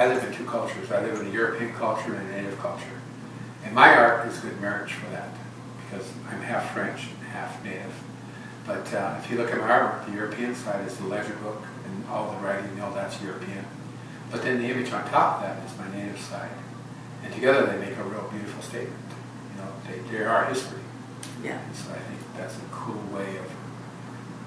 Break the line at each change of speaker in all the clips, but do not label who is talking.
I live in two cultures. I live in a European culture and a native culture. And my art is a good marriage for that because I'm half French and half native. But if you look at my artwork, the European side is the ledger book and all the writing, you know, that's European. But then the image on top of that is my native side. And together they make a real beautiful statement. You know, they are history.
Yeah.
And so I think that's a cool way of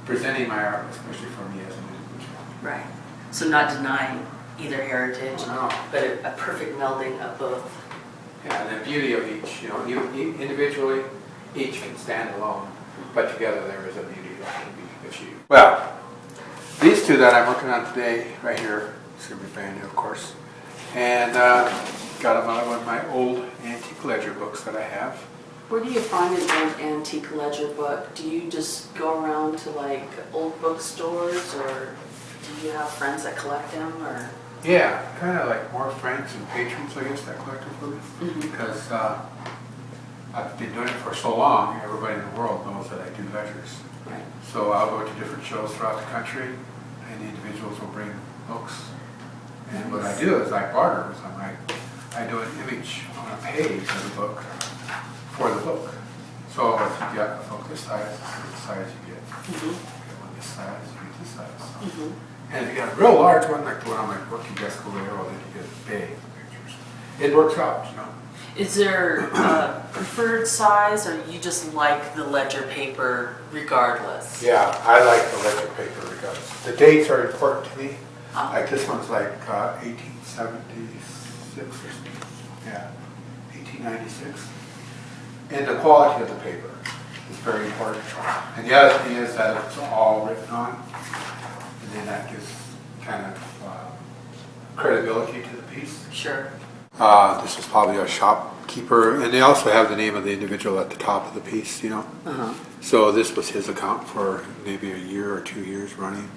presenting my art, especially for me as an individual.
Right. So not denying either heritage,
No.
but a perfect melding of both.
Yeah, and the beauty of each, you know, individually, each can stand alone, but together there is a beauty that can be achieved. Well, these two that I'm working on today, right here, it's going to be brand new, of course, and got them out of one of my old antique ledger books that I have.
Where do you find an old antique ledger book? Do you just go around to like old bookstores, or do you have friends that collect them, or?
Yeah, kind of like more friends and patrons, I guess, that collect them for me, because I've been doing it for so long, everybody in the world knows that I do ledgers.
Right.
So I'll go to different shows throughout the country, and the individuals will bring books. And what I do is I barter with them. I do an image on a page of the book for the book. So if you get a book this size, this is the size you get. If you get one this size, you get this size. So. And if you get a real large one, like the one on my book, you just go there, well, then you get big pictures. It works out, you know.
Is there a preferred size, or you just like the ledger paper regardless?
Yeah, I like the ledger paper regardless. The dates are important to me. Like this one's like 1876 or something. Yeah, 1896. And the quality of the paper is very important. And the other thing is that it's all written on, and then that gives kind of credibility to the piece.
Sure.
This is probably a shopkeeper, and they also have the name of the individual at the top of the piece, you know. So this was his account for maybe a year or 2 years running.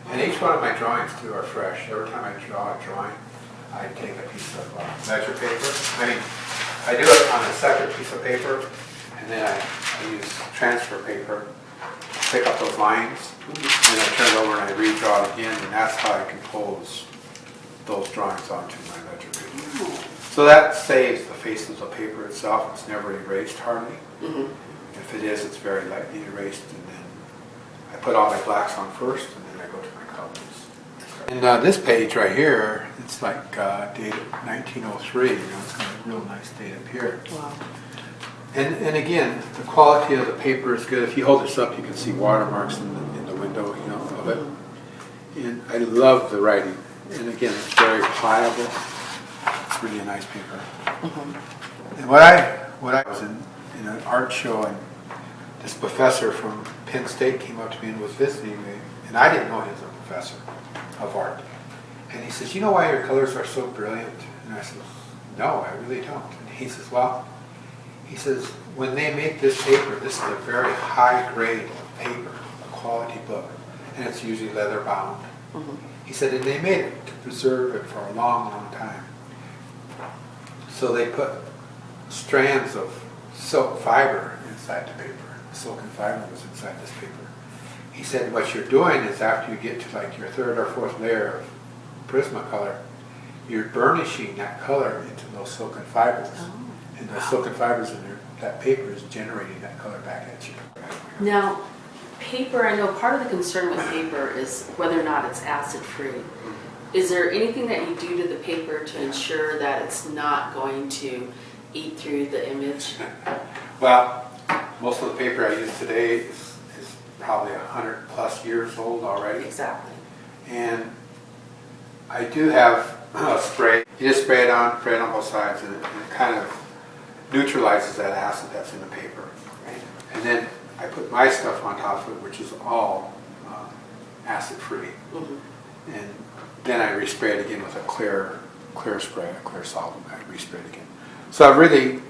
And each one of my drawings too are fresh. Every time I draw a drawing, I take a piece of ledger paper. I mean, I do it on a separate piece of paper, and then I use transfer paper, pick up those lines, and then I turn it over and I redraw it again, and that's how I compose those drawings onto my ledger paper. So that saves the faces of paper itself. It's never erased hardly. If it is, it's very lightly erased, and then I put all my blacks on first, and then I go to my colors. And this page right here, it's like dated 1903. You know, it's got a real nice date up here.
Wow.
And again, the quality of the paper is good. If you hold this up, you can see watermarks in the window, you know, of it. And I love the writing. And again, it's very pliable. It's really a nice paper. And what I was in an art show, and this professor from Penn State came up to me and was visiting me, and I didn't know he was a professor of art. And he says, "You know why your colors are so brilliant?" And I said, "No, I really don't." And he says, "Well," he says, "when they make this paper, this is a very high grade of paper, a quality book, and it's usually leather bound." He said, "and they made it to preserve it for a long, long time. So they put strands of silk fiber inside the paper. Silken fiber was inside this paper." He said, "What you're doing is after you get to like your third or fourth layer of Prismacolor, you're burnishing that color into those silken fibers. And those silken fibers in there, that paper is generating that color back at you."
Now, paper, I know part of the concern with paper is whether or not it's acid-free. Is there anything that you do to the paper to ensure that it's not going to eat through the image?
Well, most of the paper I use today is probably 100 plus years old already.
Exactly.
And I do have a spray. You just spray it on both sides, and it kind of neutralizes that acid that's in the paper.
Right.
And then I put my stuff on top of it, which is all acid-free. And then I respray it again with a clear spray, a clear solvent. I respray it again. So I really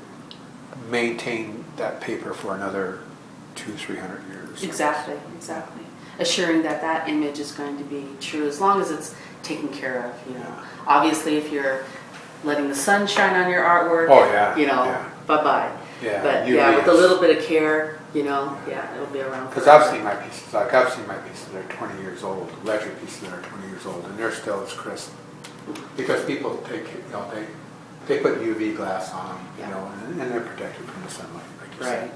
maintained that paper for another 200-300 years.
Exactly. Assuring that that image is going to be true as long as it's taken care of, you know. Obviously, if you're letting the sun shine on your artwork, bye-bye.
Yeah,
but yeah, with a little bit of care, you know, it'll be around.
Because I've seen my pieces, that are 20 years old, ledger pieces that are 20 years old, and they're still as crisp Because people take, they put UV glass on them,
Yeah.
and they're protected from the sunlight, like you said.
Right.